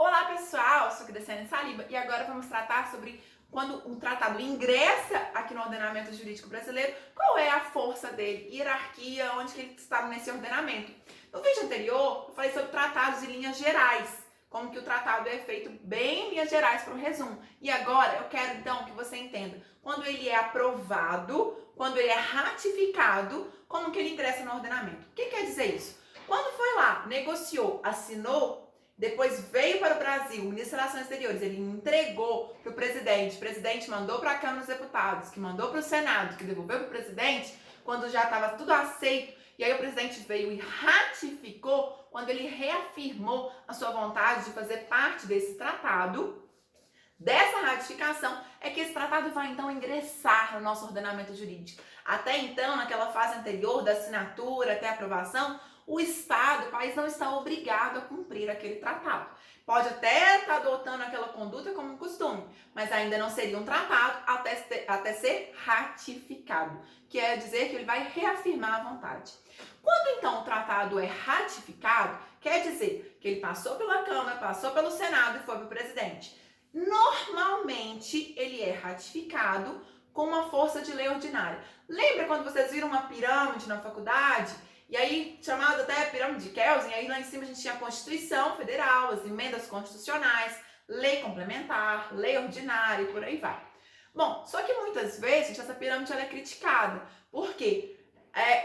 Olá pessoal, sou Crescene Saliba e agora vamos tratar sobre quando um tratado ingressa aqui no ordenamento jurídico brasileiro, qual é a força dele, hierarquia, onde que ele está nesse ordenamento. No vídeo anterior, eu falei sobre tratados e linhas gerais, como que o tratado é feito bem em linhas gerais para o resumo. E agora eu quero então que você entenda, quando ele é aprovado, quando ele é ratificado, como que ele ingressa no ordenamento. O que quer dizer isso? Quando foi lá, negociou, assinou, depois veio para o Brasil, o ministro das Relações Exteriores, ele entregou para o presidente mandou para a Câmara dos Deputados, que mandou para o Senado, que devolveu para o presidente, quando já estava tudo aceito, e aí o presidente veio e ratificou, quando ele reafirmou a sua vontade de fazer parte desse tratado. Dessa ratificação é que esse tratado vai então ingressar no nosso ordenamento jurídico. Até então, naquela fase anterior da assinatura até a aprovação, o Estado, o país não está obrigado a cumprir aquele tratado. Pode até estar adotando aquela conduta como costume, mas ainda não seria um tratado até ser ratificado, que é dizer que ele vai reafirmar a vontade. Quando então o tratado é ratificado, quer dizer que ele passou pela Câmara, passou pelo Senado e foi para o presidente. Normalmente ele é ratificado com uma força de lei ordinária. Lembra quando vocês viram uma pirâmide na faculdade? E aí, chamada até pirâmide de Kelsen, aí lá em cima a gente tinha a Constituição Federal, as emendas constitucionais, lei complementar, lei ordinária e por aí vai. Bom, só que muitas vezes, gente, essa pirâmide ela é criticada. Por quê?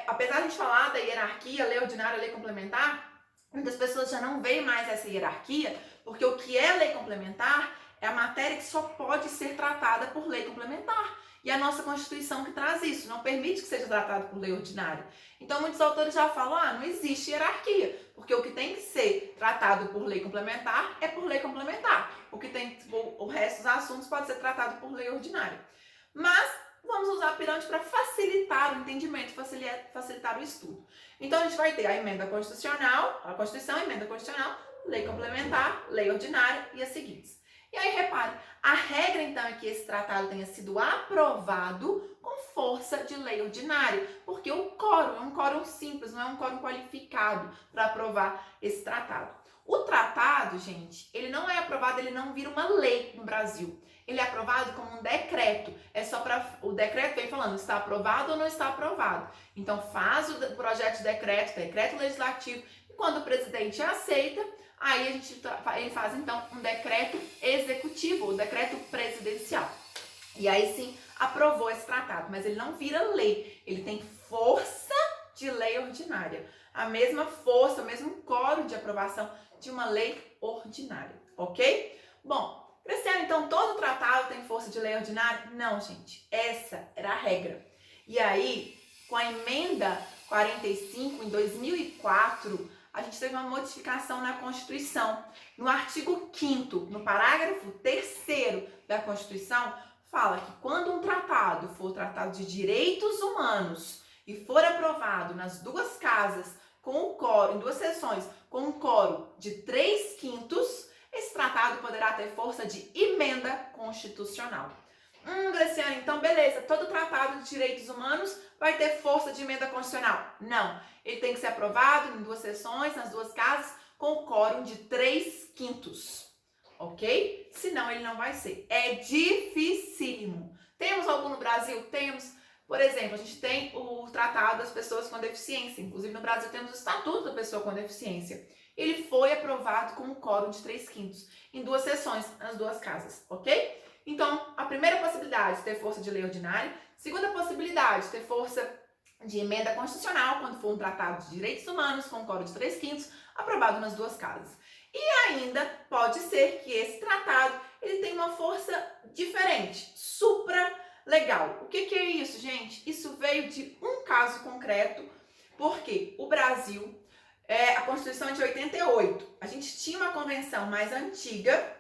Apesar de a gente falar da hierarquia, lei ordinária, lei complementar, muitas pessoas já não veem mais essa hierarquia, porque o que é lei complementar é a matéria que só pode ser tratada por lei complementar. E a nossa Constituição que traz isso, não permite que seja tratado por lei ordinária. Então, muitos autores já falam, não existe hierarquia, porque o que tem que ser tratado por lei complementar é por lei complementar. O resto dos assuntos pode ser tratado por lei ordinária. Mas vamos usar a pirâmide para facilitar o entendimento, facilitar o estudo. Então, a gente vai ter a emenda constitucional, a Constituição, a emenda constitucional, lei complementar, lei ordinária e as seguintes. E aí, repare, a regra então é que esse tratado tenha sido aprovado com força de lei ordinária, porque o quórum é um quórum simples, não é um quórum qualificado para aprovar esse tratado. O tratado, gente, ele não é aprovado, ele não vira uma lei no Brasil. Ele é aprovado como um decreto. O decreto vem falando, está aprovado ou não está aprovado. Então, faz o projeto de decreto legislativo, e quando o presidente aceita, aí ele faz então um decreto executivo, o decreto presidencial. E aí sim, aprovou esse tratado, mas ele não vira lei, ele tem força de lei ordinária. A mesma força, o mesmo quórum de aprovação de uma lei ordinária, ok? Bom, Cristiano, então todo tratado tem força de lei ordinária? Não, gente, essa era a regra. E aí, com a emenda 45 em 2004, a gente teve uma modificação na Constituição. No artigo 5º, no parágrafo 3º da Constituição, fala que quando um tratado for tratado de direitos humanos e for aprovado nas duas casas, com o quórum, em duas sessões, com um quórum de 3/5, esse tratado poderá ter força de emenda constitucional. Graciane, então beleza, todo tratado de direitos humanos vai ter força de emenda constitucional? Não, ele tem que ser aprovado em duas sessões, nas duas casas, com o quórum de 3/5, ok? Senão ele não vai ser. É dificílimo. Temos algum no Brasil? Temos. Por exemplo, a gente tem o Tratado das Pessoas com Deficiência. Inclusive no Brasil temos o Estatuto da Pessoa com Deficiência. Ele foi aprovado com o quórum de 3/5 em duas sessões, nas duas casas, ok? Então, a primeira possibilidade de ter força de lei ordinária. Segunda possibilidade de ter força de emenda constitucional, quando for um tratado de direitos humanos com quórum de 3/5, aprovado nas duas casas. E ainda pode ser que esse tratado ele tenha uma força diferente, supralegal. O que é isso, gente? Isso veio de um caso concreto, porque o Brasil, a Constituição é de 88, a gente tinha uma convenção mais antiga,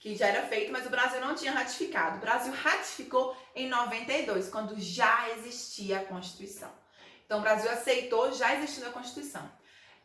que já era feito, mas o Brasil não tinha ratificado. O Brasil ratificou em 92, quando já existia a Constituição. Então, o Brasil aceitou já existindo a Constituição.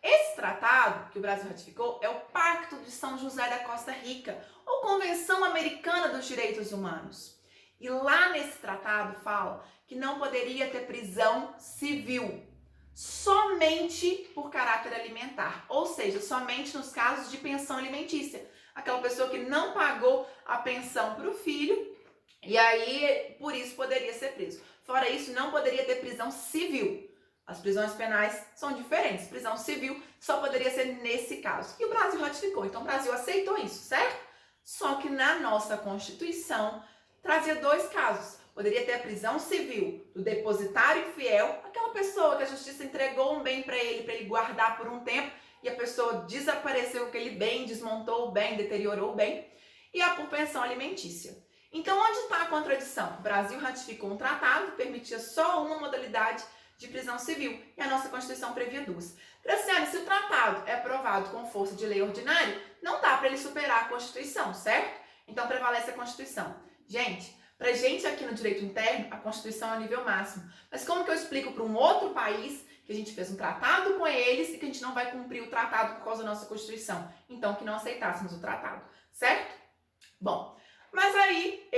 Esse tratado que o Brasil ratificou é o Pacto de São José da Costa Rica, ou Convenção Americana dos Direitos Humanos. E lá nesse tratado fala que não poderia ter prisão civil, somente por caráter alimentar, ou seja, somente nos casos de pensão alimentícia. aquela pessoa que não pagou a pensão para o filho, e aí por isso poderia ser preso. Fora isso, não poderia ter prisão civil. As prisões penais são diferentes. Prisão civil só poderia ser nesse caso. E o Brasil ratificou. Então o Brasil aceitou isso, certo? Só que na nossa Constituição trazia 2 casos. Poderia ter a prisão civil do depositário infiel, aquela pessoa que a justiça entregou um bem para ele guardar por um tempo e a pessoa desapareceu com aquele bem, desmontou o bem, deteriorou o bem, e a por pensão alimentícia. Então, onde está a contradição? O Brasil ratificou um tratado que permitia só uma modalidade de prisão civil e a nossa Constituição previa 2. Graciane, se o tratado é aprovado com força de lei ordinária, não dá para ele superar a Constituição, certo? Então, prevalece a Constituição. Gente, pra gente aqui no direito interno, a Constituição é o nível máximo. Mas como que eu explico para um outro país que a gente fez um tratado com eles e que a gente não vai cumprir o tratado por causa da nossa Constituição? Então, que não aceitássemos o tratado, certo? Bom, mas aí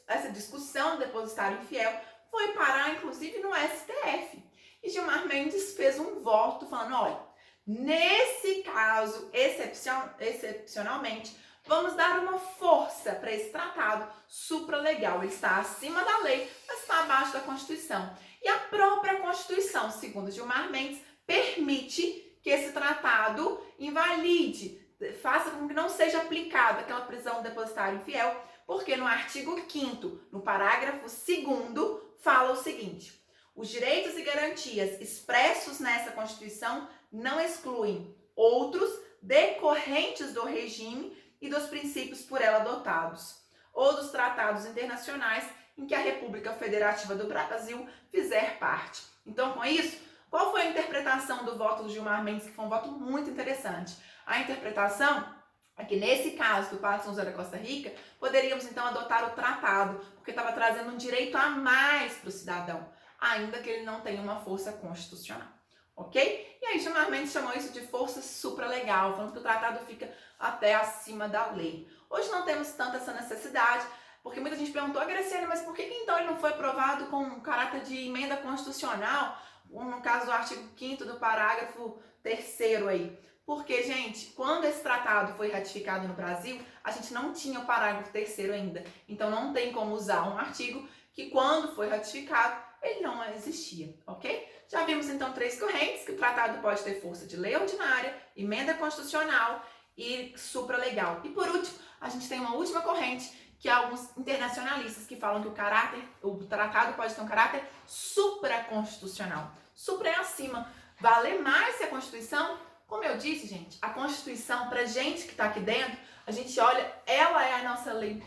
essa discussão do depositário infiel foi parar, inclusive, no STF. E Gilmar Mendes fez um voto falando, olha, nesse caso, excepcionalmente, vamos dar uma força para esse tratado supralegal. Ele está acima da lei, mas está abaixo da Constituição. E a própria Constituição, segundo Gilmar Mendes, permite que esse tratado invalide, faça com que não seja aplicada aquela prisão do depositário infiel, porque no artigo 5º, no parágrafo 2º, fala o seguinte: os direitos e garantias expressos nessa Constituição não excluem outros decorrentes do regime e dos princípios por ela adotados, ou dos tratados internacionais em que a República Federativa do Brasil fizer parte. Então, com isso, qual foi a interpretação do voto do Gilmar Mendes, que foi um voto muito interessante? A interpretação é que, nesse caso do Pacto São José da Costa Rica, poderíamos, então, adotar o tratado, porque estava trazendo um direito a mais para o cidadão, ainda que ele não tenha uma força constitucional. Ok? E aí Gilmar Mendes chamou isso de força supralegal, falando que o tratado fica até acima da lei. Hoje não temos tanta essa necessidade, porque muita gente perguntou, Graciane, mas por que então ele não foi aprovado com um caráter de emenda constitucional, no caso do artigo 5º do parágrafo 3º aí? Porque, gente, quando esse tratado foi ratificado no Brasil, a gente não tinha o parágrafo 3º ainda. Então não tem como usar um artigo que, quando foi ratificado, ele não existia, ok? Já vimos então 3 correntes, que o tratado pode ter força de lei ordinária, emenda constitucional e supralegal. E por último, a gente tem uma última corrente, que é alguns internacionalistas que falam que o tratado pode ter um caráter supraconstitucional. Supra é acima. Vale mais que a Constituição? Como eu disse, gente, a Constituição, pra gente que tá aqui dentro, a gente olha, ela é a nossa lei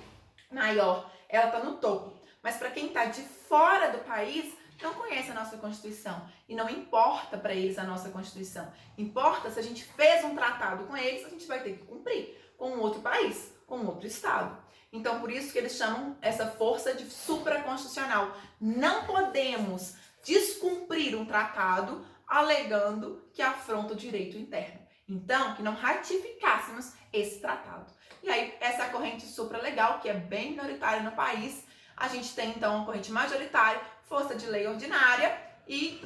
maior, ela tá no topo. Mas para quem tá de fora do país, não conhece a nossa Constituição. E não importa para eles a nossa Constituição. Importa se a gente fez um tratado com eles, a gente vai ter que cumprir com um outro país, com um outro estado. Então, por isso que eles chamam essa força de supraconstitucional. Não podemos descumprir um tratado alegando que afronta o direito interno. Então, que não ratificássemos esse tratado. E aí, essa é a corrente supralegal, que é bem minoritária no país. A gente tem, então, uma corrente majoritária, força de lei ordinária e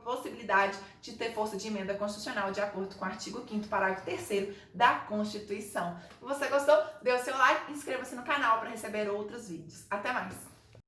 possibilidade de ter força de emenda constitucional de acordo com o artigo 5º, parágrafo 3º da Constituição. Se você gostou, dê o seu like e inscreva-se no canal para receber outros vídeos. Até mais!